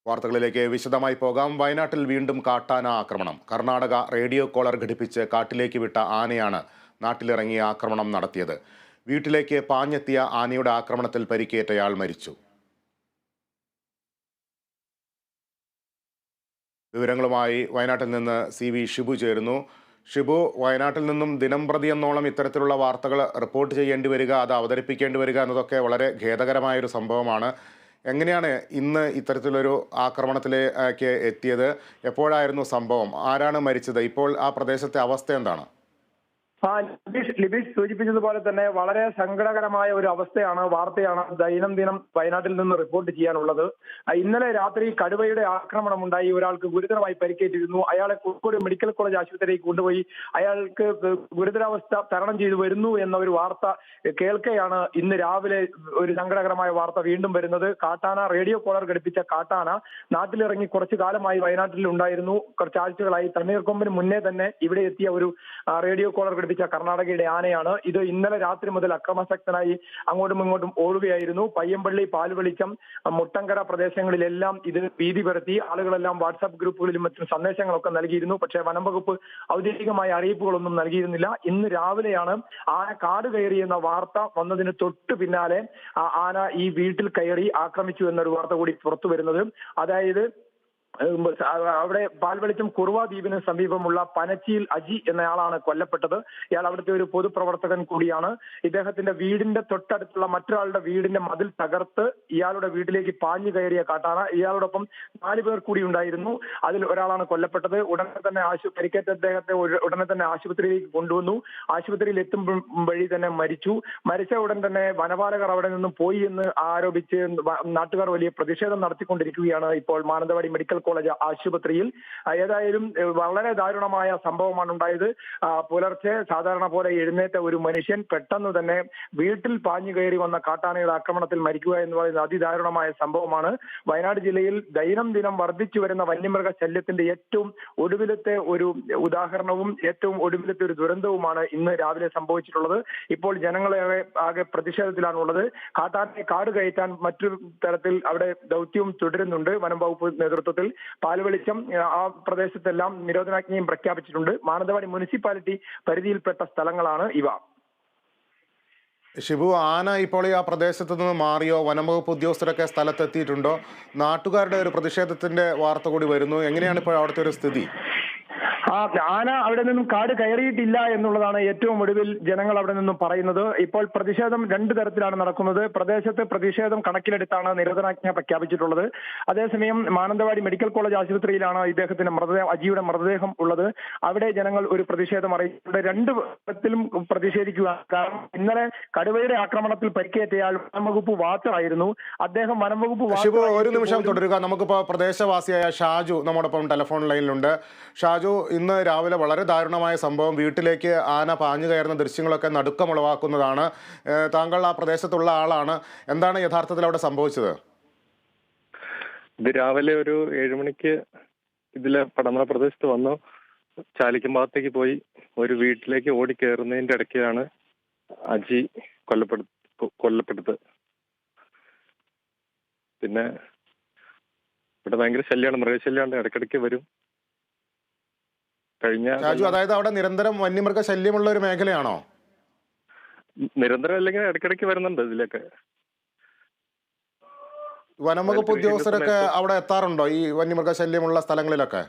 വാർത്തകളിലേക്ക് വിശദമായി പോകാം. വയനാട്ടിൽ വീണ്ടും കാട്ടാന ആക്രമണം. കർണാടക റേഡിയോ കോളർ ഘടിപ്പിച്ച് കാട്ടിലേക്ക് വിട്ട ആനയാണ് നാട്ടിലിറങ്ങി ആക്രമണം നടത്തിയത്. വീട്ടിലേക്ക് പാഞ്ഞെത്തിയ ആനയുടെ ആക്രമണത്തിൽ പരിക്കേറ്റയാൾ മരിച്ചു. വിവരങ്ങളുമായി വയനാട്ടിൽ നിന്ന് CV ഷിബു ചേരുന്നു. ഷിബു, വയനാട്ടിൽ നിന്നും ദിനംപ്രതി എന്നോളം ഇത്തരത്തിലുള്ള വാർത്തകൾ റിപ്പോർട്ട് ചെയ്യേണ്ടി വരിക, അത് അവതരിപ്പിക്കേണ്ടി വരിക എന്നതൊക്കെ വളരെ ഖേദകരമായൊരു സംഭവമാണ്. എങ്ങനെയാണ് ഇന്ന് ഇത്തരത്തിലൊരു ആക്രമണത്തിലേക്ക് എത്തിയത്? എപ്പോഴായിരുന്നു സംഭവം? ആരാണ് മരിച്ചത്? ഇപ്പോൾ ആ പ്രദേശത്തെ അവസ്ഥ എന്താണ്? ലിബീഷ് സൂചിപ്പിച്ചതുപോലെ തന്നെ വളരെ സങ്കടകരമായ ഒരു വാർത്തയാണ് ദൈനംദിനം വയനാട്ടിൽ നിന്ന് റിപ്പോർട്ട് ചെയ്യാനുള്ളത്. ഇന്നലെ രാത്രി കടുവയുടെ ആക്രമണം ഉണ്ടായി. ഒരാൾക്ക് ഗുരുതരമായി പരിക്കേറ്റിരുന്നു. അയാളെ കോഴിക്കോട് മെഡിക്കൽ കോളേജ് ആശുപത്രിയിലേക്ക് കൊണ്ടുപോയി. അയാൾക്ക് ഗുരുതരാവസ്ഥ തരണം ചെയ്തു വരുന്നു എന്ന ഒരു വാർത്ത കേൾക്കെയാണ് ഇന്ന് രാവിലെ ഒരു സങ്കടകരമായ വാർത്ത വീണ്ടും വരുന്നത്. കാട്ടാന, റേഡിയോ കോളർ ഘടിപ്പിച്ച കാട്ടാന നാട്ടിലിറങ്ങി കുറച്ചു കാലമായി വയനാട്ടിൽ ഉണ്ടായിരുന്നു. കുറച്ചാഴ്ചകളായി തണ്ണീർക്കൊമ്പിന് മുന്നേ തന്നെ ഇവിടെ എത്തിയ ഒരു റേഡിയോ കോളർ ഘടിപ്പിച്ച കർണാടകയുടെ ആനയാണ് ഇത്. ഇന്നലെ രാത്രി മുതൽ അക്രമാസക്തനായി അങ്ങോട്ടും ഇങ്ങോട്ടും ഓടുകയായിരുന്നു. പയ്യമ്പള്ളി, പാൽവെളിച്ചം, മുട്ടങ്കര പ്രദേശങ്ങളിലെല്ലാം ഇത് ഭീതി പരത്തി. ആളുകളെല്ലാം വാട്സാപ്പ് ഗ്രൂപ്പുകളിലും മറ്റും സന്ദേശങ്ങളൊക്കെ നൽകിയിരുന്നു. പക്ഷേ വനം വകുപ്പ് ഔദ്യോഗികമായ അറിയിപ്പുകളൊന്നും നൽകിയിരുന്നില്ല. ഇന്ന് രാവിലെയാണ് ആന കാട് കയറി എന്ന വാർത്ത വന്നതിന് തൊട്ട് പിന്നാലെ ആന ഈ വീട്ടിൽ കയറി ആക്രമിച്ചു എന്നൊരു വാർത്ത കൂടി പുറത്തു വരുന്നത്. അതായത് അവിടെ പാൽവെളിച്ചം കുറുവ ദ്വീപിന് സമീപമുള്ള പനച്ചിയിൽ അജി എന്നയാളാണ് കൊല്ലപ്പെട്ടത്. ഇയാൾ അവിടുത്തെ ഒരു പൊതുപ്രവർത്തകൻ കൂടിയാണ്. ഇദ്ദേഹത്തിന്റെ വീടിന്റെ തൊട്ടടുത്തുള്ള മറ്റൊരാളുടെ വീടിന്റെ മതിൽ തകർത്ത് ഇയാളുടെ വീട്ടിലേക്ക് പാഞ്ഞു കയറിയ കാട്ടാന. ഇയാളോടൊപ്പം 4 പേർ കൂടി ഉണ്ടായിരുന്നു. അതിൽ ഒരാളാണ് കൊല്ലപ്പെട്ടത്. പരിക്കേറ്റ അദ്ദേഹത്തെ ഉടനെ തന്നെ ആശുപത്രിയിലേക്ക് കൊണ്ടുവന്നു. ആശുപത്രിയിൽ എത്തുമ്പോൾ വഴി തന്നെ മരിച്ചു. മരിച്ച ഉടൻ തന്നെ വനപാലകർ അവിടെ നിന്നും പോയി എന്ന് ആരോപിച്ച് നാട്ടുകാർ വലിയ പ്രതിഷേധം നടത്തിക്കൊണ്ടിരിക്കുകയാണ് ഇപ്പോൾ മാനന്തവാടി മെഡിക്കൽ കോളേജ് ആശുപത്രിയിൽ. ഏതായാലും വളരെ ദാരുണമായ സംഭവമാണ് ഉണ്ടായത്. പുലർച്ചെ സാധാരണ പോലെ എഴുന്നേറ്റ ഒരു മനുഷ്യൻ പെട്ടെന്ന് തന്നെ വീട്ടിൽ പാഞ്ഞു കയറി വന്ന കാട്ടാനയുടെ ആക്രമണത്തിൽ മരിക്കുക എന്ന് പറയുന്നത് അതിദാരുണമായ സംഭവമാണ്. വയനാട് ജില്ലയിൽ ദൈനംദിനം വർദ്ധിച്ചു വരുന്ന വന്യമൃഗ ശല്യത്തിന്റെ ഏറ്റവും ഒടുവിലത്തെ ഒരു ഉദാഹരണവും ഏറ്റവും ഒടുവിലത്തെ ഒരു ദുരന്തവുമാണ് ഇന്ന് രാവിലെ സംഭവിച്ചിട്ടുള്ളത്. ഇപ്പോൾ ജനങ്ങളെ ആകെ പ്രതിഷേധത്തിലാണുള്ളത്. കാട്ടാനയെ കാട് കയറ്റാൻ മറ്റൊരു തരത്തിൽ അവിടെ ദൗത്യവും തുടരുന്നുണ്ട് വനം വകുപ്പ് നേതൃത്വത്തിൽ. പാൽവെളിച്ചം ആ പ്രദേശത്തെല്ലാം നിരോധനാജ്ഞയും പ്രഖ്യാപിച്ചിട്ടുണ്ട്. മാനന്തവാടി മുനിസിപ്പാലിറ്റി പരിധിയിൽപ്പെട്ട സ്ഥലങ്ങളാണ് ഇവ. ഷിബു, ആന ഇപ്പോൾ ആ പ്രദേശത്ത് നിന്ന് മാറിയോ? വനംവകുപ്പ് ഉദ്യോഗസ്ഥരൊക്കെ സ്ഥലത്തെത്തിയിട്ടുണ്ടോ? നാട്ടുകാരുടെ ഒരു പ്രതിഷേധത്തിന്റെ വാർത്ത കൂടി വരുന്നു. എങ്ങനെയാണ് ഇപ്പോൾ അവിടുത്തെ ഒരു സ്ഥിതി? ആന അവിടെ നിന്നും കാട് കയറിയിട്ടില്ല എന്നുള്ളതാണ് ഏറ്റവും ഒടുവിൽ ജനങ്ങൾ അവിടെ നിന്നും പറയുന്നത്. ഇപ്പോൾ പ്രതിഷേധം 2 തരത്തിലാണ് നടക്കുന്നത്. പ്രദേശത്ത് പ്രതിഷേധം കണക്കിലെടുത്താണ് നിരോധനാജ്ഞ പ്രഖ്യാപിച്ചിട്ടുള്ളത്. അതേസമയം മാനന്തവാടി മെഡിക്കൽ കോളേജ് ആശുപത്രിയിലാണ് ഇദ്ദേഹത്തിന്റെ അജിയുടെ മൃതദേഹം ഉള്ളത്. അവിടെ ജനങ്ങൾ ഒരു പ്രതിഷേധം അറിയിച്ചിട്ടുണ്ട്. 2 തരത്തിലും പ്രതിഷേധിക്കുക. കാരണം ഇന്നലെ കടുവയുടെ ആക്രമണത്തിൽ പരിക്കേറ്റയാൾ വനംവകുപ്പ് വാച്ചറായിരുന്നു. അദ്ദേഹം വനംവകുപ്പ് ഒരു നിമിഷം തുടരുക. നമുക്കിപ്പോൾ പ്രദേശവാസിയായ ഷാജു നമ്മോടൊപ്പം ടെലിഫോൺ ലൈനിലുണ്ട്. ഷാജു, ഇന്ന് രാവിലെ വളരെ ദാരുണമായ സംഭവം, വീട്ടിലേക്ക് ആന പാഞ്ഞു കയറുന്ന ദൃശ്യങ്ങളൊക്കെ നടുക്കമുളവാക്കുന്നതാണ്. താങ്കൾ ആ പ്രദേശത്തുള്ള ആളാണ്. എന്താണ് യഥാർത്ഥത്തിൽ അവിടെ സംഭവിച്ചത്? ഇത് രാവിലെ ഒരു 7 മണിക്ക് ഇതിലെ പടമല പ്രദേശത്ത് വന്നു. ചാലിക്കും ഭാഗത്തേക്ക് പോയി ഒരു വീട്ടിലേക്ക് ഓടിക്കയറുന്നതിന്റെ ഇടയ്ക്കാണ് അജി കൊല്ലപ്പെടുത്തത്. പിന്നെ ഇവിടെ ഭയങ്കര ശല്യമാണ്, മൃഗശല്യമാണ്, ഇടയ്ക്കിടയ്ക്ക് വരും. അതായത് അവിടെ നിരന്തരം വന്യമൃഗ ശല്യമുള്ള ഒരു മേഖലയാണോ? നിരന്തരം അല്ലെങ്കിൽ ഇടയ്ക്കിടയ്ക്ക് വരുന്നുണ്ട് ഇതിലൊക്കെ. വനംവകുപ്പ് ഉദ്യോഗസ്ഥരൊക്കെ അവിടെ എത്താറുണ്ടോ ഈ വന്യമൃഗ ശല്യമുള്ള സ്ഥലങ്ങളിലൊക്കെ?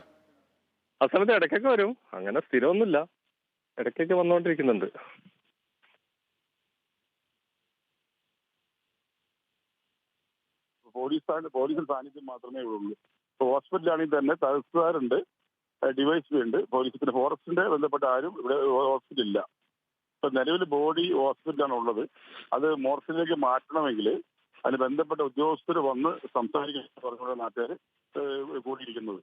ആ സമയത്ത് ഇടയ്ക്കൊക്കെ വരും. അങ്ങനെ സ്ഥിരമൊന്നുമില്ല, ഇടയ്ക്കൊക്കെ വന്നുകൊണ്ടിരിക്കുന്നുണ്ട്. പോലീസിൽ സാന്നിധ്യം മാത്രമേ ഉള്ളൂ. ഹോസ്പിറ്റലാണെങ്കിൽ തന്നെ തഹസിൽദാരുണ്ട്, ഡിവൈഎസ്പി ഉണ്ട്, പോലീസിന്റെ ഫോറസ്റ്റിന്റെ ബന്ധപ്പെട്ട ആരും ഇവിടെ ഹോസ്പിറ്റലില്ല. ഇപ്പൊ നിലവിൽ ബോഡി ഹോസ്പിറ്റലാണ് ഉള്ളത്. അത് മോർച്ചറിയിലേക്ക് മാറ്റണമെങ്കിൽ അതിന് ബന്ധപ്പെട്ട ഉദ്യോഗസ്ഥർ വന്ന് സംസാരിക്കുന്ന നാട്ടുകാർ കൂടിയിരിക്കുന്നത്.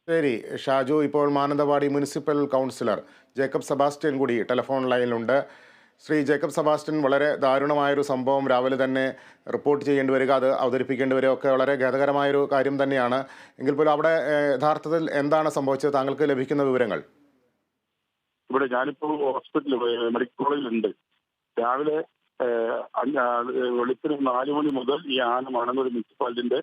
ശരി ഷാജു, ഇപ്പോൾ Mananthavady municipal councillor Jacob Sebastian കൂടി ടെലിഫോൺ ലൈനിലുണ്ട്. ശ്രീ ജേക്കബ് സെബാസ്റ്റ്യൻ, വളരെ ദാരുണമായൊരു സംഭവം രാവിലെ തന്നെ റിപ്പോർട്ട് ചെയ്യേണ്ടി വരിക, അത് അവതരിപ്പിക്കേണ്ടി വരിക ഒക്കെ വളരെ ഖേദകരമായൊരു കാര്യം തന്നെയാണ്. എങ്കിൽ പോലും അവിടെ യഥാർത്ഥത്തിൽ എന്താണ് സംഭവിച്ചത്? താങ്കൾക്ക് ലഭിക്കുന്ന വിവരങ്ങൾ? ഇവിടെ ഞാനിപ്പോൾ ഹോസ്പിറ്റലിൽ മെഡിക്കൽ കോളേജിലുണ്ട്. രാവിലെ വെളുപ്പിന് 4 മണി മുതൽ ഈ ആന മണന്നൂർ മുനിസിപ്പാലിറ്റിന്റെ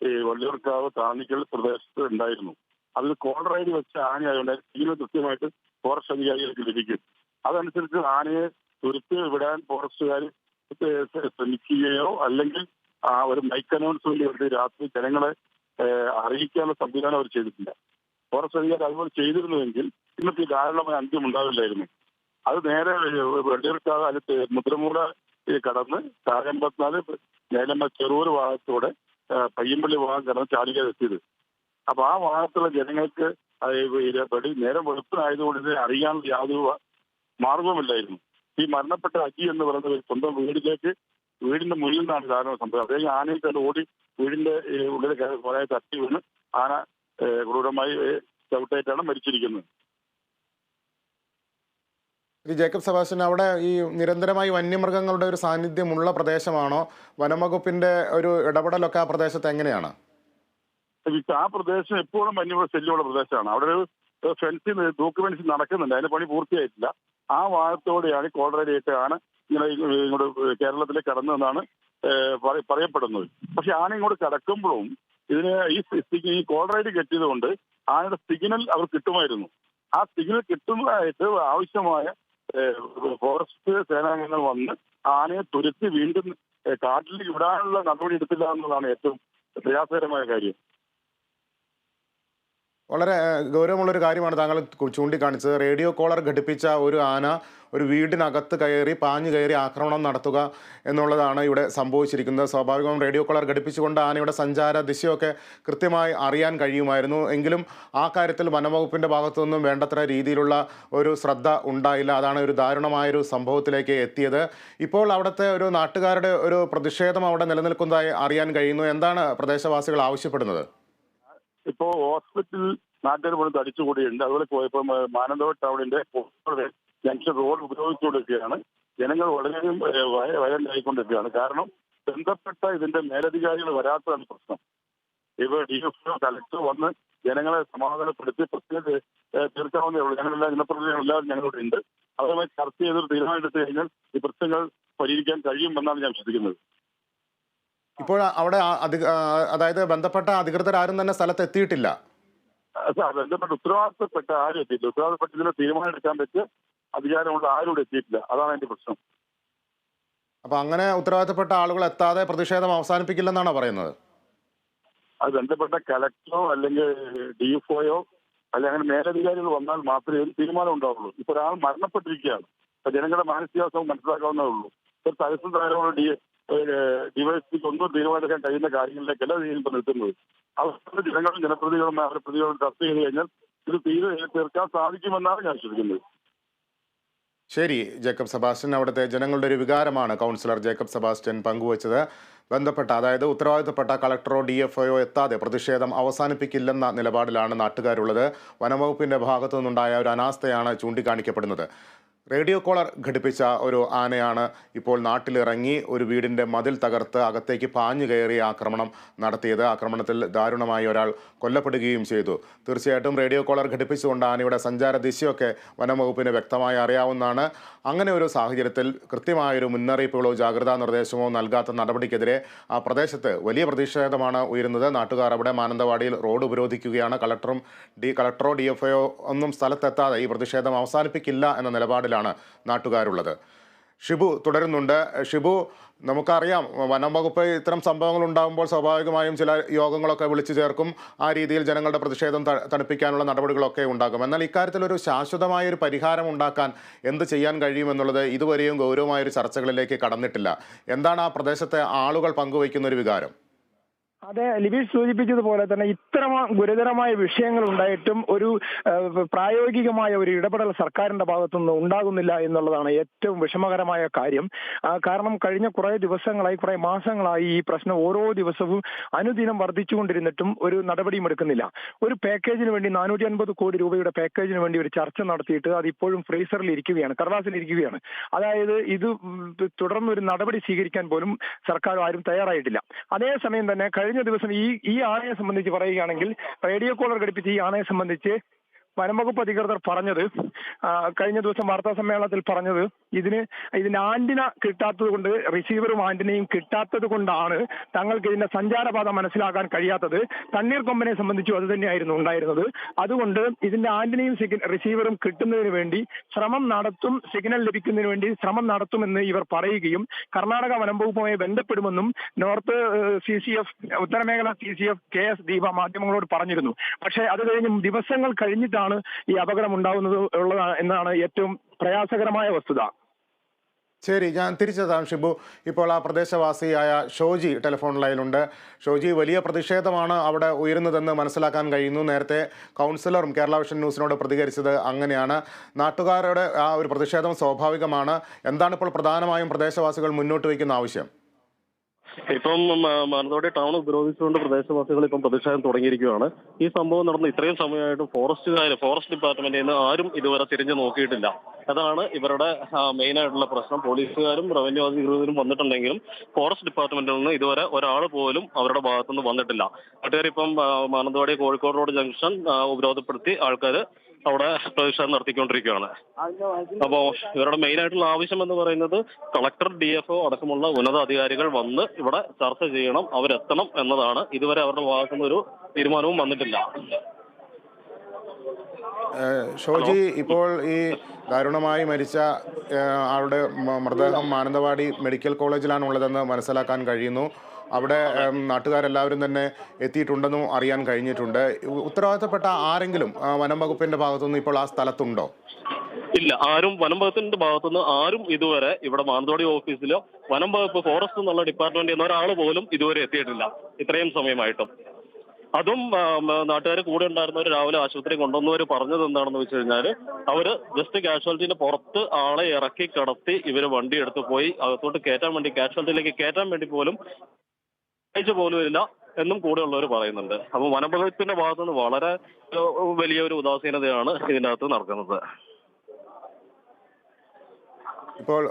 ഈ വള്ളിയൂർക്കാവ് താന്നിക്കൽ പ്രദേശത്ത് ഉണ്ടായിരുന്നു. അതിൽ കോളർ ഐ ഡി വെച്ച ആനയായതുകൊണ്ട് സിഗ്നൽ കൃത്യമായിട്ട് ഫോറസ്റ്റ് അധികാരികൾക്ക് ലഭിക്കും. അതനുസരിച്ച് ആനയെ തുരുത്ത് വിടാൻ ഫോറസ്റ്റുകാർ ശ്രമിക്കുകയോ അല്ലെങ്കിൽ ഒരു മൈക്ക് അനൗൺസ്മെന്റ് വേണ്ടി രാത്രി ജനങ്ങളെ അറിയിക്കാനുള്ള സംവിധാനം അവർ ചെയ്തിട്ടില്ല. ഫോറസ്റ്റ് അധികാരി അതുപോലെ ചെയ്തിരുന്നുവെങ്കിൽ ഇന്നത്തെ ധാരാളമായ അന്ത്യം ഉണ്ടാവില്ലായിരുന്നു. അത് നേരെ വെള്ളിയൂർക്കാവ് അടുത്ത് മുദ്രമൂല കടന്ന് കാരമ്പത്തിനാല് നേലമ്മ ചെറൂർ ഭാഗത്തൂടെ പയ്യമ്പള്ളി ഭാഗം കടന്ന് ചാലിക്കാൻ എത്തിയത്. അപ്പൊ ആ ഭാഗത്തുള്ള ജനങ്ങൾക്ക് നേരം വെളുപ്പിനായതുകൊണ്ട് ഇത് അറിയാനുള്ള യാതൊരു മാർഗവുമില്ലായിരുന്നു. ഈ മരണപ്പെട്ട അജി എന്ന് പറയുന്നത് സ്വന്തം വീടിന്റെ മുന്നിൽ നിന്നാണ് കാരണം സംഭവം. അദ്ദേഹം ആനയിൽ തന്നെ ഓടി വീടിന്റെ ഉള്ളിൽ കുറെ തട്ടി വീണ് ആന ക്രൂരമായി ചവിട്ടേറ്റാണ് മരിച്ചിരിക്കുന്നത്. ജേക്കബ് സെബാസ്റ്റ്യൻ, അവിടെ ഈ നിരന്തരമായി വന്യമൃഗങ്ങളുടെ ഒരു സാന്നിധ്യമുള്ള പ്രദേശമാണോ? വനംവകുപ്പിന്റെ ഒരു ഇടപെടലൊക്കെ ആ പ്രദേശത്ത് എങ്ങനെയാണ്? ആ പ്രദേശം എപ്പോഴും വന്യമൃഗ ശല്യമുള്ള പ്രദേശമാണ്. അവിടെ ഒരു ഫെൻസിങ് തൂക്ക് ഫെൻസിങ് നടക്കുന്നുണ്ട്, അതിന്റെ പണി പൂർത്തിയായിട്ടില്ല. ആ ഭാഗത്തോടെയാണ് കോളറേഡിയായിട്ട് ആന ഇങ്ങോട്ട് കേരളത്തിലേക്ക് കടന്നതെന്നാണ് പറയപ്പെടുന്നത്. പക്ഷെ ആന ഇങ്ങോട്ട് കടക്കുമ്പോഴും ഇതിന് ഈ കോളറേഡ് കെട്ടിയത് കൊണ്ട് ആനയുടെ സിഗ്നൽ അവർ കിട്ടുമായിരുന്നു. ആ സിഗ്നൽ കിട്ടുന്നതായിട്ട് ആവശ്യമായ ഫോറസ്റ്റ് സേനാംഗങ്ങൾ വന്ന് ആനയെ തുരത്തി വീണ്ടും കാട്ടിലേക്ക് വിടാനുള്ള നടപടി എടുത്തില്ല എന്നതാണ് ഏറ്റവും പ്രയാസകരമായ കാര്യം. വളരെ ഗൗരവമുള്ളൊരു കാര്യമാണ് താങ്കൾ ചൂണ്ടിക്കാണിച്ചത്. റേഡിയോ കോളർ ഘടിപ്പിച്ച ഒരു ആന ഒരു വീടിനകത്ത് പാഞ്ഞു കയറി ആക്രമണം നടത്തുക എന്നുള്ളതാണ് ഇവിടെ സംഭവിച്ചിരിക്കുന്നത്. സ്വാഭാവികവും റേഡിയോ കോളർ ഘടിപ്പിച്ചുകൊണ്ട് ആനയുടെ സഞ്ചാര ദിശയൊക്കെ കൃത്യമായി അറിയാൻ കഴിയുമായിരുന്നു. എങ്കിലും ആ കാര്യത്തിൽ വനംവകുപ്പിൻ്റെ ഭാഗത്തു നിന്നും വേണ്ടത്ര രീതിയിലുള്ള ഒരു ശ്രദ്ധ ഉണ്ടായില്ല. അതാണ് ഒരു ദാരുണമായൊരു സംഭവത്തിലേക്ക് എത്തിയത്. ഇപ്പോൾ അവിടുത്തെ ഒരു നാട്ടുകാരുടെ ഒരു പ്രതിഷേധം അവിടെ നിലനിൽക്കുന്നതായി അറിയാൻ കഴിയുന്നു. എന്താണ് പ്രദേശവാസികൾ ആവശ്യപ്പെടുന്നത്? ഇപ്പോ ഹോസ്പിറ്റൽ നാട്ടുകാർ പോലും തടിച്ചുകൂടിയുണ്ട്. അതുപോലെ പോയപ്പോൾ മാനന്തവാടി ടൗണിന്റെ ജംഗ്ഷൻ റോഡ് ഉപയോഗിച്ചുകൊണ്ടിരിക്കുകയാണ്. ജനങ്ങൾ വളരെയധികം വയലൻ്റായിക്കൊണ്ടിരിക്കുകയാണ്. കാരണം ബന്ധപ്പെട്ട ഇതിന്റെ മേലധികാരികൾ വരാത്തതാണ് പ്രശ്നം. ഇവ DFO കലക്ടർ വന്ന് ജനങ്ങളെ സമാധാനപ്പെടുത്തി പ്രശ്നം തീർക്കാവുന്നേ ഉള്ളൂ. ഞങ്ങളെല്ലാം ജനപ്രതിനിധികളെല്ലാം ഞങ്ങളുടെ ഉണ്ട്. അതുമായി ചർച്ച ചെയ്തൊരു തീരുമാനം എടുത്തു കഴിഞ്ഞാൽ ഈ പ്രശ്നങ്ങൾ പരിഹരിക്കാൻ കഴിയുമെന്നാണ് ഞാൻ വിശ്വസിക്കുന്നത്. ഇപ്പോൾ അവിടെ അതായത് ബന്ധപ്പെട്ട അധികൃതർ ആരും തന്നെ സ്ഥലത്ത് എത്തിയിട്ടില്ല. ബന്ധപ്പെട്ട ഉത്തരവാദിത്തപ്പെട്ട ആരും എത്തിയിട്ടില്ല. ഉത്തരവാദിത്തപ്പെട്ട ഇതിന് തീരുമാനം എടുക്കാൻ പറ്റിയ അധികാരമുള്ള ആരും ഇവിടെ എത്തിയിട്ടില്ല. അതാണ് അതിന്റെ പ്രശ്നം. അപ്പൊ അങ്ങനെ ഉത്തരവാദിത്തപ്പെട്ട ആളുകൾ എത്താതെ പ്രതിഷേധം അവസാനിപ്പിക്കില്ലെന്നാണോ പറയുന്നത്? അത് ബന്ധപ്പെട്ട കലക്ടറോ അല്ലെങ്കിൽ DFOയോ അല്ലെങ്കിൽ അങ്ങനെ മേലധികാരികൾ വന്നാൽ മാത്രമേ ഒരു തീരുമാനം ഉണ്ടാവുള്ളൂ. ഇപ്പൊ ഒരാൾ മരണപ്പെട്ടിരിക്കുകയാണ്. അപ്പൊ ജനങ്ങളുടെ മാനസികാവസ്ഥ മനസ്സിലാക്കാവുന്നേ ഉള്ളൂ. ഒരു തഹസിൽദാരോട് ഡിവൈഎസ്പിക്ക് ഒന്നും തീരുമാനിക്കാൻ കഴിയുന്ന കാര്യങ്ങളിലേക്കല്ല ഇപ്പൊ നിൽക്കുന്നത്. അവരുടെ ജനങ്ങളും ജനപ്രതിനിധികളും അവരുടെ പ്രതികളും ചർച്ച ചെയ്ത് കഴിഞ്ഞാൽ ഇത് തീർക്കാൻ സാധിക്കുമെന്നാണ് ഞാൻ വിശ്വസിക്കുന്നത്. ശരി ജേക്കബ് സെബാസ്റ്റ്യൻ, അവിടുത്തെ ജനങ്ങളുടെ ഒരു വികാരമാണ് കൗൺസിലർ ജേക്കബ് സെബാസ്റ്റ്യൻ പങ്കുവച്ചത്. ബന്ധപ്പെട്ട അതായത് ഉത്തരവാദിത്തപ്പെട്ട കളക്ടറോ DFOയോ എത്താതെ പ്രതിഷേധം അവസാനിപ്പിക്കില്ലെന്ന നിലപാടിലാണ് നാട്ടുകാരുള്ളത്. വനംവകുപ്പിൻ്റെ ഭാഗത്തു നിന്നുണ്ടായ ഒരു അനാസ്ഥയാണ് ചൂണ്ടിക്കാണിക്കപ്പെടുന്നത്. റേഡിയോ കോളർ ഘടിപ്പിച്ച ഒരു ആനയാണ് ഇപ്പോൾ നാട്ടിലിറങ്ങി ഒരു വീടിൻ്റെ മതിൽ തകർത്ത് അകത്തേക്ക് പാഞ്ഞു കയറി ആക്രമണം നടത്തിയത്. ആക്രമണത്തിൽ ദാരുണമായി ഒരാൾ കൊല്ലപ്പെടുകയും ചെയ്തു. തീർച്ചയായിട്ടും റേഡിയോ കോളർ ഘടിപ്പിച്ചുകൊണ്ട് ആനയുടെ സഞ്ചാര ദിശയൊക്കെ വനംവകുപ്പിന് വ്യക്തമായി അറിയാവുന്നതാണ്. അങ്ങനെ ഒരു സാഹചര്യത്തിൽ കൃത്യമായൊരു മുന്നറിയിപ്പുകളോ ജാഗ്രതാ നിർദ്ദേശമോ നൽകാത്ത നടപടിക്കെതിരെ ആ പ്രദേശത്ത് വലിയ പ്രതിഷേധമാണ് ഉയരുന്നത്. നാട്ടുകാർ അവിടെ മാനന്തവാടിയിൽ റോഡ് ഉപരോധിക്കുകയാണ്. കളക്ടറോ DFOയോ ഒന്നും സ്ഥലത്തെത്താതെ ഈ പ്രതിഷേധം അവസാനിപ്പിക്കില്ല എന്ന നിലപാടിലാണ് നാട്ടുകാരുള്ളത്. ഷിബു തുടരുന്നുണ്ട്. ഷിബു, നമുക്കറിയാം വനംവകുപ്പ് ഇത്തരം സംഭവങ്ങൾ ഉണ്ടാകുമ്പോൾ സ്വാഭാവികമായും ചില യോഗങ്ങളൊക്കെ വിളിച്ചു ചേർക്കും. ആ രീതിയിൽ ജനങ്ങളുടെ പ്രതിഷേധം തണുപ്പിക്കാനുള്ള നടപടികളൊക്കെ ഉണ്ടാകും. എന്നാൽ ഇക്കാര്യത്തിൽ ഒരു ശാശ്വതമായൊരു പരിഹാരം ഉണ്ടാക്കാൻ എന്ത് ചെയ്യാൻ കഴിയുമെന്നുള്ളത് ഇതുവരെയും ഗൗരവമായൊരു ചർച്ചകളിലേക്ക് കടന്നിട്ടില്ല. എന്താണ് ആ പ്രദേശത്തെ ആളുകൾ പങ്കുവയ്ക്കുന്ന ഒരു വികാരം? അതെ, ലിബീഷ് സൂചിപ്പിച്ചതുപോലെ തന്നെ ഇത്തരം ഗുരുതരമായ വിഷയങ്ങൾ ഉണ്ടായിട്ടും ഒരു പ്രായോഗികമായ ഒരു ഇടപെടൽ സർക്കാരിന്റെ ഭാഗത്തുനിന്ന് ഉണ്ടാകുന്നില്ല എന്നുള്ളതാണ് ഏറ്റവും വിഷമകരമായ കാര്യം. കാരണം കഴിഞ്ഞ കുറെ ദിവസങ്ങളായി, കുറെ മാസങ്ങളായി ഈ പ്രശ്നം ഓരോ ദിവസവും അനുദിനം വർദ്ധിച്ചുകൊണ്ടിരുന്നിട്ടും ഒരു നടപടിയും എടുക്കുന്നില്ല. ഒരു പാക്കേജിന് വേണ്ടി 450 കോടി രൂപയുടെ പാക്കേജിന് വേണ്ടി ഒരു ചർച്ച നടത്തിയിട്ട് അത് ഇപ്പോഴും ഫ്രീസറിൽ ഇരിക്കുകയാണ്, കടലാസിൽ ഇരിക്കുകയാണ്. അതായത് ഇത് തുടർന്നൊരു നടപടി സ്വീകരിക്കാൻ പോലും സർക്കാർ ആരും തയ്യാറായിട്ടില്ല. അതേസമയം തന്നെ കഴിഞ്ഞ ദിവസം ഈ ആനയെ സംബന്ധിച്ച് പറയുകയാണെങ്കിൽ റേഡിയോ കോളർ ഘടിപ്പിച്ച് ഈ ആനയെ സംബന്ധിച്ച് വനംവകുപ്പ് അധികൃതർ പറഞ്ഞത്, കഴിഞ്ഞ ദിവസം വാർത്താ സമ്മേളനത്തിൽ പറഞ്ഞത്, ഇതിന്റെ ആന്റിന കിട്ടാത്തത് കൊണ്ട്, റിസീവറും ആന്റിനയും കിട്ടാത്തത് കൊണ്ടാണ് തങ്ങൾക്ക് ഇതിന്റെ സഞ്ചാരപാത മനസ്സിലാക്കാൻ കഴിയാത്തത്. തണ്ണീർക്കൊമ്പനെ സംബന്ധിച്ചും അത് തന്നെയായിരുന്നു ഉണ്ടായിരുന്നത്. അതുകൊണ്ട് ഇതിന്റെ ആന്റിനയും റിസീവറും കിട്ടുന്നതിന് വേണ്ടി ശ്രമം നടത്തും, സിഗ്നൽ ലഭിക്കുന്നതിന് വേണ്ടി ശ്രമം നടത്തുമെന്ന് ഇവർ പറയുകയും കർണാടക വനംവകുപ്പുമായി ബന്ധപ്പെടുമെന്നും നോർത്ത് CCF, ഉത്തരമേഖല CCF KS ദീപ മാധ്യമങ്ങളോട് പറഞ്ഞിരുന്നു. പക്ഷേ അത് കഴിഞ്ഞ് ദിവസങ്ങൾ കഴിഞ്ഞിട്ടാണ് ഈ അപകടം ഉണ്ടാകുന്നത് എന്നാണ് ഏറ്റവും പ്രയാസകരമായ വസ്തുത. ശരി, ഞാൻ തിരിച്ചെത്താം ഷിബു. ഇപ്പോൾ ആ പ്രദേശവാസിയായ ഷോജി ടെലിഫോൺ ലൈനിലുണ്ട്. ഷോജി, വലിയ പ്രതിഷേധമാണ് അവിടെ ഉയരുന്നതെന്ന് മനസ്സിലാക്കാൻ കഴിയുന്നു. നേരത്തെ കൗൺസിലറും കേരള വിഷൻ ന്യൂസിനോട് പ്രതികരിച്ചത് അങ്ങനെയാണ്. നാട്ടുകാരുടെ ആ ഒരു പ്രതിഷേധം സ്വാഭാവികമാണ്. എന്താണ് ഇപ്പോൾ പ്രധാനമായും പ്രദേശവാസികൾ മുന്നോട്ട് വയ്ക്കുന്ന ആവശ്യം? ഇപ്പം മാനന്തവാടി ടൗൺ ഉപരോധിച്ചുകൊണ്ട് പ്രദേശവാസികൾ ഇപ്പം പ്രതിഷേധം തുടങ്ങിയിരിക്കുകയാണ്. ഈ സംഭവം നടന്ന് ഇത്രയും സമയമായിട്ട് ഫോറസ്റ്റ് ഡിപ്പാർട്ട്മെന്റിൽ നിന്ന് ആരും ഇതുവരെ തിരിഞ്ഞു നോക്കിയിട്ടില്ല. അതാണ് ഇവരുടെ മെയിൻ ആയിട്ടുള്ള പ്രശ്നം. പോലീസുകാരും റവന്യൂ അധികൃതരും വന്നിട്ടുണ്ടെങ്കിലും ഫോറസ്റ്റ് ഡിപ്പാർട്ട്മെന്റിൽ നിന്ന് ഇതുവരെ ഒരാൾ പോലും അവരുടെ ഭാഗത്തുനിന്ന് വന്നിട്ടില്ല. നാട്ടുകാരിപ്പം മാനന്തവാടി കോഴിക്കോട് റോഡ് ജംഗ്ഷൻ ഉപരോധപ്പെടുത്തി ആൾക്കാർ അവിടെ പ്രതിഷേധം നടത്തിക്കൊണ്ടിരിക്കുകയാണ്. അപ്പോൾ ഇവരുടെ മെയിൻ ആയിട്ടുള്ള ആവശ്യം എന്ന് പറയുന്നത് കളക്ടർ, DFO അടക്കമുള്ള ഉന്നത അധികാരികൾ വന്ന് ഇവിടെ ചർച്ച ചെയ്യണം, അവരെത്തണം എന്നതാണ്. ഇതുവരെ അവരുടെ ഭാഗത്തുനിന്ന് ഒരു തീരുമാനവും വന്നിട്ടില്ല. ഷോജി, ഇപ്പോൾ ഈ ദാരുണമായി മരിച്ച ആളുടെ മൃതദേഹം മാനന്തവാടി മെഡിക്കൽ കോളേജിലാണുള്ളതെന്ന് മനസ്സിലാക്കാൻ കഴിയുന്നു. അവിടെ നാട്ടുകാരെല്ലാവരും തന്നെ എത്തിയിട്ടുണ്ടെന്നും അറിയാൻ കഴിഞ്ഞിട്ടുണ്ട്. ഉത്തരവാദിത്തപ്പെട്ട ആരെങ്കിലും വനം വകുപ്പിന്റെ ഭാഗത്തുനിന്ന് ഇപ്പോൾ ആ സ്ഥലത്തുണ്ടോ? ഇല്ല, ആരും വനം വകുപ്പിന്റെ ഭാഗത്തുനിന്ന് ആരും ഇതുവരെ ഇവിടെ മാനന്തവാടി ഓഫീസിലോ വനം വകുപ്പ്, ഫോറസ്റ്റ് എന്നുള്ള ഡിപ്പാർട്ട്മെന്റ് എന്ന ഒരാൾ പോലും ഇതുവരെ എത്തിയിട്ടില്ല ഇത്രയും സമയമായിട്ടും. അതും നാട്ടുകാർ കൂടെ ഉണ്ടായിരുന്നവർ രാവിലെ ആശുപത്രി കൊണ്ടുവന്നവർ പറഞ്ഞത് എന്താണെന്ന് വെച്ച് കഴിഞ്ഞാൽ, അവര് ജസ്റ്റ് കാഷ്വാലിറ്റിന്റെ പുറത്ത് ആളെ ഇറക്കി കടത്തി ഇവര് വണ്ടി എടുത്ത് പോയി അകത്തോട്ട് കയറ്റാൻ വേണ്ടി, കാഷ്വാലിറ്റിയിലേക്ക് കയറ്റാൻ വേണ്ടി പോലും പോലും ഇല്ല എന്നും കൂടെയുള്ളവർ പറയുന്നുണ്ട്. അപ്പോൾ വനംവകുപ്പിന്റെ ഭാഗത്തുനിന്ന് വളരെ വലിയൊരു ഉദാസീനതയാണ് ഇതിൻ്റെ അകത്ത് നടക്കുന്നത്. ഇപ്പോൾ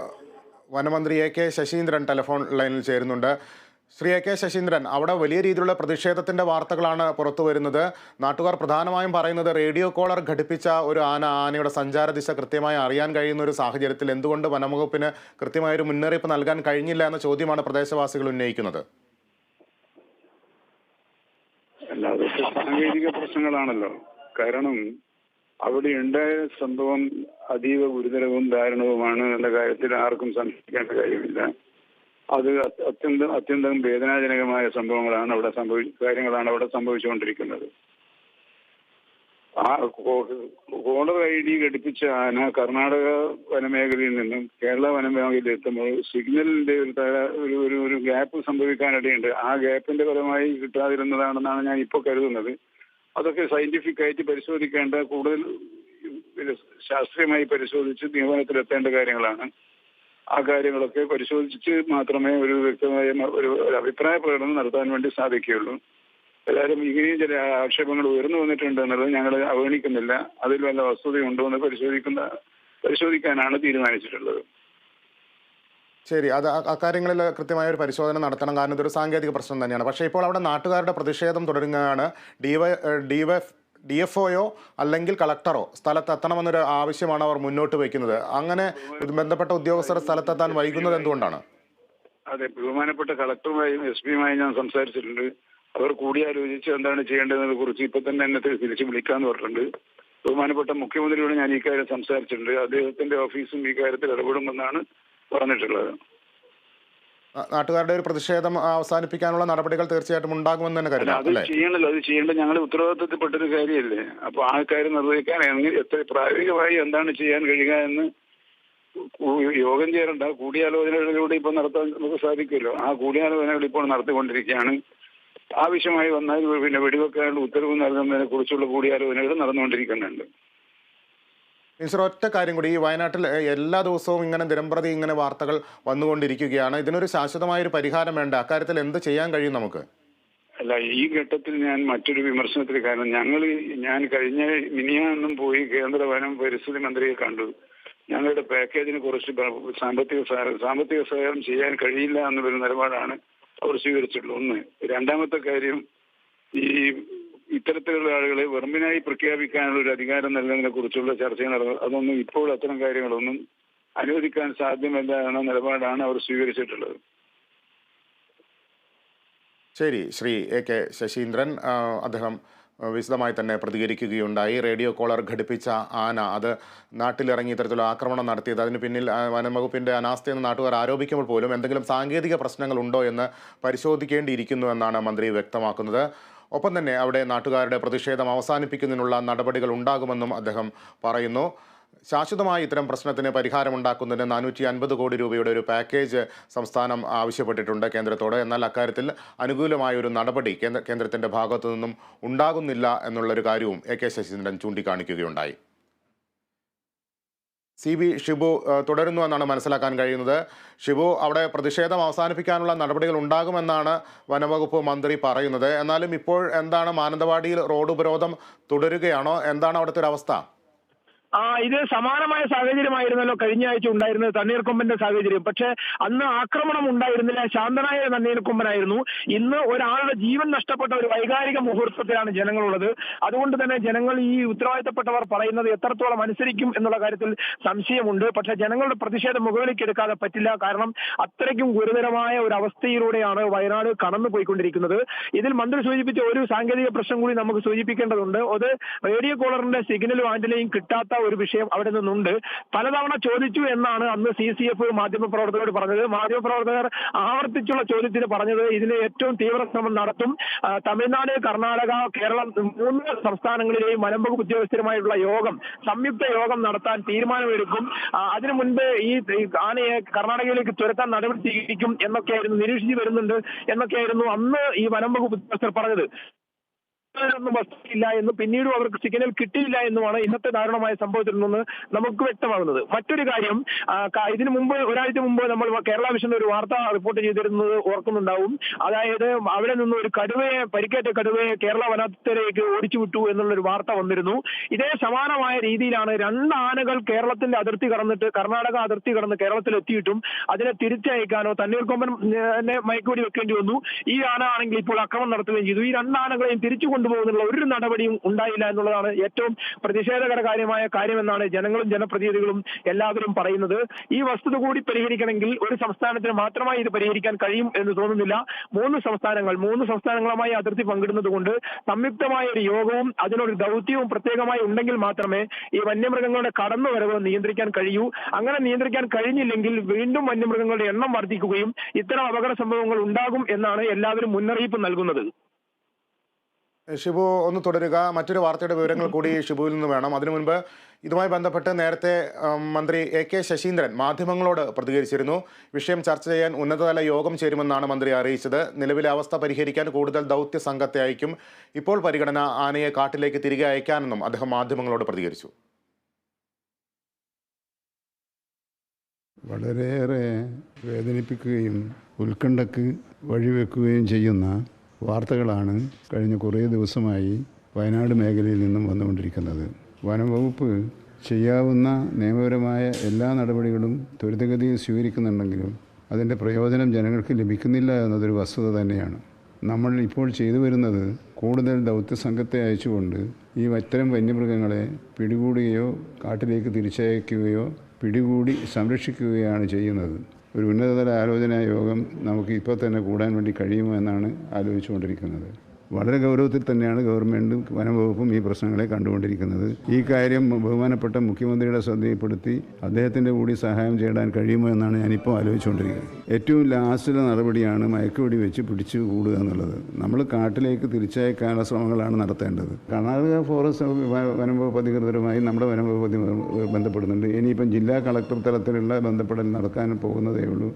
വനമന്ത്രി AK ശശീന്ദ്രൻ ടെലിഫോൺ ലൈനിൽ ചേരുന്നുണ്ട്. ശ്രീ AK ശശീന്ദ്രൻ, അവിടെ വലിയ രീതിയിലുള്ള പ്രതിഷേധത്തിന്റെ വാർത്തകളാണ് പുറത്തു വരുന്നത്. നാട്ടുകാർ പ്രധാനമായും പറയുന്നത് റേഡിയോ കോളർ ഘടിപ്പിച്ച ഒരു ആനയുടെ സഞ്ചാര ദിശ കൃത്യമായി അറിയാൻ കഴിയുന്ന ഒരു സാഹചര്യത്തിൽ എന്തുകൊണ്ട് വനംവകുപ്പിന് കൃത്യമായൊരു മുന്നറിയിപ്പ് നൽകാൻ കഴിഞ്ഞില്ല എന്ന ചോദ്യമാണ് പ്രദേശവാസികൾ ഉന്നയിക്കുന്നത്. അല്ലാതെ സാങ്കേതിക പ്രശ്നങ്ങളാണല്ലോ. കാരണം അവിടെ ഉണ്ടായ സംഭവം അതീവ ഗുരുതരവും ദാരുണവുമാണ് എന്ന കാര്യത്തിൽ ആർക്കും സംശയിക്കേണ്ട കാര്യമില്ല. അത് അത്യന്തം വേദനാജനകമായ സംഭവങ്ങളാണ് കാര്യങ്ങളാണ് അവിടെ സംഭവിച്ചുകൊണ്ടിരിക്കുന്നത്. ആ കോളർ ID ഘടിപ്പിച്ച ആന കർണാടക വനമേഖലയിൽ നിന്നും കേരള വനമേഖലയിൽ എത്തുമ്പോൾ സിഗ്നലിന്റെ ഒരു ഗ്യാപ്പ് സംഭവിക്കാനിടയുണ്ട്. ആ ഗ്യാപ്പിന്റെ ഫലമായി കിട്ടാതിരുന്നതാണെന്നാണ് ഞാൻ ഇപ്പോൾ കരുതുന്നത്. അതൊക്കെ സയന്റിഫിക് ആയിട്ട് പരിശോധിക്കേണ്ട, കൂടുതൽ ശാസ്ത്രീയമായി പരിശോധിച്ച് നിഗമനത്തിലെത്തേണ്ട കാര്യങ്ങളാണ്. ആ കാര്യങ്ങളൊക്കെ പരിശോധിച്ച് മാത്രമേ ഒരു വ്യക്തമായ ഒരു അഭിപ്രായ പ്രകടനം നടത്താൻ വേണ്ടി സാധിക്കുകയുള്ളൂ. എല്ലാവരും ഇങ്ങനെയും ചില ആക്ഷേപങ്ങൾ ഉയർന്നു വന്നിട്ടുണ്ട് എന്നുള്ളത് ഞങ്ങൾ അവഗണിക്കുന്നില്ല. അതിൽ വല്ല വസ്തുതയുണ്ടോ എന്ന് പരിശോധിക്കാനാണ് തീരുമാനിച്ചിട്ടുള്ളത്. ശരി, അത് അക്കാര്യങ്ങളിൽ കൃത്യമായ ഒരു പരിശോധന നടത്തണം. കാരണം ഇതൊരു സാങ്കേതിക പ്രശ്നം തന്നെയാണ്. പക്ഷേ ഇപ്പോൾ അവിടെ നാട്ടുകാരുടെ പ്രതിഷേധം തുടരുകയാണ്. DFOയോ അല്ലെങ്കിൽ കളക്ടറോ സ്ഥലത്തെത്തണമെന്നൊരു ആവശ്യമാണ് അവർ മുന്നോട്ട് വയ്ക്കുന്നത്. അങ്ങനെ ബന്ധപ്പെട്ട ഉദ്യോഗസ്ഥർ സ്ഥലത്തെത്താൻ വൈകുന്നത് എന്തുകൊണ്ടാണ്? അതെ, ബഹുമാനപ്പെട്ട കളക്ടറുമായും SP-യുമായും ഞാൻ സംസാരിച്ചിട്ടുണ്ട്. അവർ കൂടിയാലോചിച്ച് എന്താണ് ചെയ്യേണ്ടതിനെ കുറിച്ച് ഇപ്പൊ തന്നെ എന്നെ തിരിച്ച് വിളിക്കാന്ന് പറഞ്ഞിട്ടുണ്ട്. ബഹുമാനപ്പെട്ട മുഖ്യമന്ത്രിയോട് ഞാൻ ഈ കാര്യം സംസാരിച്ചിട്ടുണ്ട്. അദ്ദേഹത്തിന്റെ ഓഫീസും ഈ കാര്യത്തിൽ ഇടപെടുമെന്നാണ് പറഞ്ഞിട്ടുള്ളത്. നാട്ടുകാരുടെ ഒരു പ്രതിഷേധം അവസാനിപ്പിക്കാനുള്ള നടപടികൾ തീർച്ചയായിട്ടും ഉണ്ടാകുമെന്ന് തന്നെ കരുതാം. അത് ചെയ്യേണ്ടത് ഞങ്ങൾ ഉത്തരവാദിത്തപ്പെട്ടൊരു കാര്യമല്ലേ. അപ്പൊ ആ കാര്യം നിർവഹിക്കാൻ എത്ര പ്രായോഗികമായി എന്താണ് ചെയ്യാൻ കഴിയുക എന്ന് യോഗം ചേരേണ്ട, കൂടിയാലോചനകളിലൂടെ ഇപ്പോൾ നടത്താൻ നമുക്ക് സാധിക്കുമല്ലോ. ആ കൂടിയാലോചനകൾ ഇപ്പോൾ നടത്തിക്കൊണ്ടിരിക്കുകയാണ്. ആവശ്യമായി വന്നാൽ പിന്നെ വെടിവെക്കാനുള്ള ഉത്തരവ് നൽകുന്നതിനെ കുറിച്ചുള്ള കൂടിയാലോചനകൾ നടന്നുകൊണ്ടിരിക്കുന്നുണ്ട്. ഒറ്റ കാര്യം കൂടി, ഈ വയനാട്ടിൽ എല്ലാ ദിവസവും ഇങ്ങനെ ദിനംപ്രതി ഇങ്ങനെ വാർത്തകൾ വന്നുകൊണ്ടിരിക്കുകയാണ്. ഇതിനൊരു ശാശ്വതമായൊരു പരിഹാരം വേണ്ട. അക്കാര്യത്തിൽ എന്ത് ചെയ്യാൻ കഴിയും നമുക്ക്? അല്ല, ഈ ഘട്ടത്തിൽ ഞാൻ മറ്റൊരു വിമർശനത്തിൽ, കാരണം ഞാൻ കഴിഞ്ഞ മിനിയാന്നും പോയി കേന്ദ്ര വനം പരിസ്ഥിതി മന്ത്രിയെ കണ്ടു. ഞങ്ങളുടെ പാക്കേജിനെ കുറിച്ച് സാമ്പത്തിക സഹായം ചെയ്യാൻ കഴിയില്ല എന്നുള്ളൊരു നിലപാടാണ് അവർ സ്വീകരിച്ചിട്ടുള്ളത്. ഒന്ന്. രണ്ടാമത്തെ കാര്യം, ഈ ഇത്തരത്തിലുള്ള ആളുകളെ വെറുമിനായി പ്രഖ്യാപിക്കാനുള്ള ഒരു അധികാരം നൽകുന്നതിനെ കുറിച്ചുള്ള ചർച്ച നടന്നത്. അതൊന്നും ഇപ്പോൾ അത്തരം കാര്യങ്ങളൊന്നും അനുവദിക്കാൻ സാധ്യമല്ല എന്ന നിലപാടാണ് അവർ സ്വീകരിച്ചിട്ടുള്ളത്. ശരി, ശ്രീ AK ശശീന്ദ്രൻ അദ്ദേഹം വിശദമായി തന്നെ പ്രതികരിക്കുകയുണ്ടായി. റേഡിയോ കോളർ ഘടിപ്പിച്ച ആന അത് നാട്ടിലിറങ്ങി ഇത്തരത്തിലുള്ള ആക്രമണം നടത്തിയത് അതിന് പിന്നിൽ വനം വകുപ്പിൻ്റെ അനാസ്ഥയെന്ന് നാട്ടുകാർ ആരോപിക്കുമ്പോൾ പോലും എന്തെങ്കിലും സാങ്കേതിക പ്രശ്നങ്ങളുണ്ടോ എന്ന് പരിശോധിക്കേണ്ടിയിരിക്കുന്നു എന്നാണ് മന്ത്രി വ്യക്തമാക്കുന്നത്. ഒപ്പം തന്നെ അവിടെ നാട്ടുകാരുടെ പ്രതിഷേധം അവസാനിപ്പിക്കുന്നതിനുള്ള നടപടികൾ ഉണ്ടാകുമെന്നും അദ്ദേഹം പറയുന്നു. ശാശ്വതമായി ഇത്തരം പ്രശ്നത്തിന് പരിഹാരമുണ്ടാക്കുന്നതിന് 450 കോടി രൂപയുടെ ഒരു പാക്കേജ് സംസ്ഥാനം ആവശ്യപ്പെട്ടിട്ടുണ്ട് കേന്ദ്രത്തോട്. എന്നാൽ അക്കാര്യത്തിൽ അനുകൂലമായ ഒരു നടപടി കേന്ദ്രത്തിൻ്റെ ഭാഗത്തു നിന്നും ഉണ്ടാകുന്നില്ല എന്നുള്ളൊരു കാര്യവും AK ശശീന്ദ്രൻ ചൂണ്ടിക്കാണിക്കുകയുണ്ടായി. CB ഷിബു തുടരുന്നു എന്നാണ് മനസ്സിലാക്കാൻ കഴിയുന്നത്. ഷിബു, അവിടെ പ്രതിഷേധം അവസാനിപ്പിക്കാനുള്ള നടപടികൾ ഉണ്ടാകുമെന്നാണ് വനംവകുപ്പ് മന്ത്രി പറയുന്നത്. എന്നാലും ഇപ്പോൾ എന്താണ്, മാനന്തവാടിയിൽ റോഡ് ഉപരോധം തുടരുകയാണോ? എന്താണ് അവിടുത്തെ ഒരു അവസ്ഥ? ഇത് സമാനമായ സാഹചര്യമായിരുന്നല്ലോ കഴിഞ്ഞ ആഴ്ച ഉണ്ടായിരുന്നത്, തണ്ണീർക്കൊമ്പന്റെ സാഹചര്യം. പക്ഷെ അന്ന് ആക്രമണം ഉണ്ടായിരുന്നില്ല, ശാന്തനായ തണ്ണീർക്കൊമ്പനായിരുന്നു. ഇന്ന് ഒരാളുടെ ജീവൻ നഷ്ടപ്പെട്ട ഒരു വൈകാരിക മുഹൂർത്തത്തിലാണ് ജനങ്ങളുള്ളത്. അതുകൊണ്ട് തന്നെ ജനങ്ങൾ, ഈ ഉത്തരവാദിത്തപ്പെട്ടവർ പറയുന്നത് എത്രത്തോളം അനുസരിക്കും എന്നുള്ള കാര്യത്തിൽ സംശയമുണ്ട്. പക്ഷെ ജനങ്ങളുടെ പ്രതിഷേധം മുഖവിലേക്കെടുക്കാതെ പറ്റില്ല. കാരണം അത്രയ്ക്കും ഗുരുതരമായ ഒരു അവസ്ഥയിലൂടെയാണ് വയനാട് കടന്നുപോയിക്കൊണ്ടിരിക്കുന്നത്. ഇതിൽ മന്ത്രി സൂചിപ്പിച്ച ഒരു സാങ്കേതിക പ്രശ്നം കൂടി നമുക്ക് സൂചിപ്പിക്കേണ്ടതുണ്ട്. അത് റേഡിയോ കോളറിന്റെ സിഗ്നലും ആന്റിനയും കിട്ടാത്ത ഒരു വിഷയം അവിടെ നിന്നുണ്ട്. പലതവണ ചോദിച്ചു എന്നാണ് അന്ന് CCF മാധ്യമപ്രവർത്തകരോട് പറഞ്ഞത്. മാധ്യമപ്രവർത്തകർ ആവർത്തിച്ചുള്ള ചോദ്യത്തിന് പറഞ്ഞത് ഇതിന് ഏറ്റവും തീവ്ര ശ്രമം നടത്തും. തമിഴ്നാട്, കർണാടക, കേരളം 3 സംസ്ഥാനങ്ങളിലെയും വനം വകുപ്പ് ഉദ്യോഗസ്ഥരുമായിട്ടുള്ള യോഗം, സംയുക്ത യോഗം നടത്താൻ തീരുമാനമെടുക്കും. അതിനു മുൻപ് ഈ ആനയെ കർണാടകയിലേക്ക് തുരത്താൻ നടപടി സ്വീകരിക്കും എന്നൊക്കെയായിരുന്നു, നിരീക്ഷിച്ചു വരുന്നുണ്ട് എന്നൊക്കെയായിരുന്നു അന്ന് ഈ വനം വകുപ്പ് ഉദ്യോഗസ്ഥർ പറഞ്ഞത്. ഒന്നും വസ്തുയില്ല എന്നും പിന്നീടും അവർക്ക് സിഗ്നൽ കിട്ടിയില്ല എന്നുമാണ് ഇന്നത്തെ ദാരുണമായ സംഭവത്തിൽ നിന്ന് നമുക്ക് വ്യക്തമാകുന്നത്. മറ്റൊരു കാര്യം, ഇതിനു മുമ്പ് ഒരാഴ്ച മുമ്പ് നമ്മൾ കേരള വിഷന്റെ ഒരു വാർത്ത റിപ്പോർട്ട് ചെയ്തിരുന്നത് ഓർക്കുന്നുണ്ടാവും. അതായത് അവിടെ നിന്ന് ഒരു പരിക്കേറ്റ കടുവയെ കേരള വനത്തിലേക്ക് ഓടിച്ചുവിട്ടു എന്നുള്ളൊരു വാർത്ത വന്നിരുന്നു. ഇതേ സമാനമായ രീതിയിലാണ് 2 ആനകൾ കേരളത്തിന്റെ അതിർത്തി കടന്നിട്ട് കർണാടക അതിർത്തി കടന്ന് കേരളത്തിൽ എത്തിയിട്ടും അതിനെ തിരിച്ചയക്കാനോ തണ്ണീർക്കൊമ്പനെ മയക്കുവെടി വെക്കേണ്ടി വന്നു. ഈ ആന ആണെങ്കിൽ ഇപ്പോൾ ആക്രമണം നടത്തുകയും ചെയ്തു. ഈ 2 ആനകളെയും തിരിച്ചു കൊണ്ടുപോകുന്നുള്ള ഒരു നടപടിയും ഉണ്ടായില്ല എന്നുള്ളതാണ് ഏറ്റവും പ്രതിഷേധകര കാര്യമെന്നാണ് ജനങ്ങളും ജനപ്രതിനിധികളും എല്ലാവരും പറയുന്നത്. ഈ വസ്തുത കൂടി പരിഹരിക്കണമെങ്കിൽ ഒരു സംസ്ഥാനത്തിന് മാത്രമായി ഇത് പരിഹരിക്കാൻ കഴിയും എന്ന് തോന്നുന്നില്ല. 3 സംസ്ഥാനങ്ങളുമായി അതിർത്തി പങ്കിടുന്നത് കൊണ്ട് സംയുക്തമായ ഒരു യോഗവും അതിനൊരു ദൗത്യവും പ്രത്യേകമായി ഉണ്ടെങ്കിൽ മാത്രമേ ഈ വന്യമൃഗങ്ങളുടെ കടന്നുവരവ് നിയന്ത്രിക്കാൻ കഴിയൂ. അങ്ങനെ നിയന്ത്രിക്കാൻ കഴിഞ്ഞില്ലെങ്കിൽ വീണ്ടും വന്യമൃഗങ്ങളുടെ എണ്ണം വർദ്ധിക്കുകയും ഇത്തരം അപകട സംഭവങ്ങൾ ഉണ്ടാകും എന്നാണ് എല്ലാവരും മുന്നറിയിപ്പ് നൽകുന്നത്. ഷിബു ഒന്ന് തുടരുക. മറ്റൊരു വാർത്തയുടെ വിവരങ്ങൾ കൂടി ഷിബുവിൽ നിന്ന് വേണം. അതിനു മുൻപ് ഇതുമായി ബന്ധപ്പെട്ട് നേരത്തെ മന്ത്രി AK ശശീന്ദ്രൻ മാധ്യമങ്ങളോട് പ്രതികരിച്ചിരുന്നു. വിഷയം ചർച്ച ചെയ്യാൻ ഉന്നതതല യോഗം ചേരുമെന്നാണ് മന്ത്രി അറിയിച്ചത്. നിലവിലെ അവസ്ഥ പരിഹരിക്കാൻ കൂടുതൽ ദൗത്യ സംഘത്തെ അയക്കും. ഇപ്പോൾ പരിഗണന ആനയെ കാട്ടിലേക്ക് തിരികെ അയക്കാനെന്നും അദ്ദേഹം മാധ്യമങ്ങളോട് പ്രതികരിച്ചു. വളരെയേറെ വേദനിപ്പിക്കുകയും ഉത്കണ്ഠക്ക് വഴിവെക്കുകയും ചെയ്യുന്ന വാർത്തകളാണ് കഴിഞ്ഞ കുറേ ദിവസമായി വയനാട് മേഖലയിൽ നിന്നും വന്നുകൊണ്ടിരിക്കുന്നത്. വനം വകുപ്പ് ചെയ്യാവുന്ന നിയമപരമായ എല്ലാ നടപടികളും ത്വരിതഗതിയിൽ സ്വീകരിക്കുന്നുണ്ടെങ്കിലും അതിൻ്റെ പ്രയോജനം ജനങ്ങൾക്ക് ലഭിക്കുന്നില്ല എന്നതൊരു വസ്തുത തന്നെയാണ്. നമ്മൾ ഇപ്പോൾ ചെയ്തു വരുന്നത് കൂടുതൽ ദൗത്യസംഘത്തെ അയച്ചുകൊണ്ട് ഈ ഇത്തരം വന്യമൃഗങ്ങളെ പിടികൂടുകയോ കാട്ടിലേക്ക് തിരിച്ചയക്കുകയോ പിടികൂടി സംരക്ഷിക്കുകയാണ് ചെയ്യുന്നത്. ഒരു ഉന്നതതല ആലോചനാ യോഗം നമുക്ക് ഇപ്പോൾ തന്നെ കൂടാൻ വേണ്ടി കഴിയുമോ എന്നാണ് ആലോചിച്ചുകൊണ്ടിരിക്കുന്നത്. വളരെ ഗൗരവത്തിൽ തന്നെയാണ് ഗവൺമെൻറ്റും വനംവകുപ്പും ഈ പ്രശ്നങ്ങളെ കണ്ടുകൊണ്ടിരിക്കുന്നത്. ഈ കാര്യം ബഹുമാനപ്പെട്ട മുഖ്യമന്ത്രിയുടെ ശ്രദ്ധയിൽപ്പെടുത്തി അദ്ദേഹത്തിൻ്റെ കൂടി സഹായം ചേടാൻ കഴിയുമോ എന്നാണ് ഞാനിപ്പോൾ ആലോചിച്ചുകൊണ്ടിരിക്കുന്നത്. ഏറ്റവും ലാസ്റ്റിലെ നടപടിയാണ് മയക്കുവെടി വെച്ച് പിടിച്ചു കൂടുക എന്നുള്ളത്. നമ്മൾ കാട്ടിലേക്ക് തിരിച്ചയക്കാനുള്ള ശ്രമങ്ങളാണ് നടത്തേണ്ടത്. കർണാടക ഫോറസ്റ്റ് വനംവകുപ്പ് അധികൃതരുമായി നമ്മുടെ വനംവകുപ്പ് ബന്ധപ്പെടുന്നുണ്ട്. ഇനിയിപ്പം ജില്ലാ കളക്ടർ തലത്തിലുള്ള ബന്ധപ്പെടൽ നടക്കാൻ പോകുന്നതേ ഉള്ളൂ.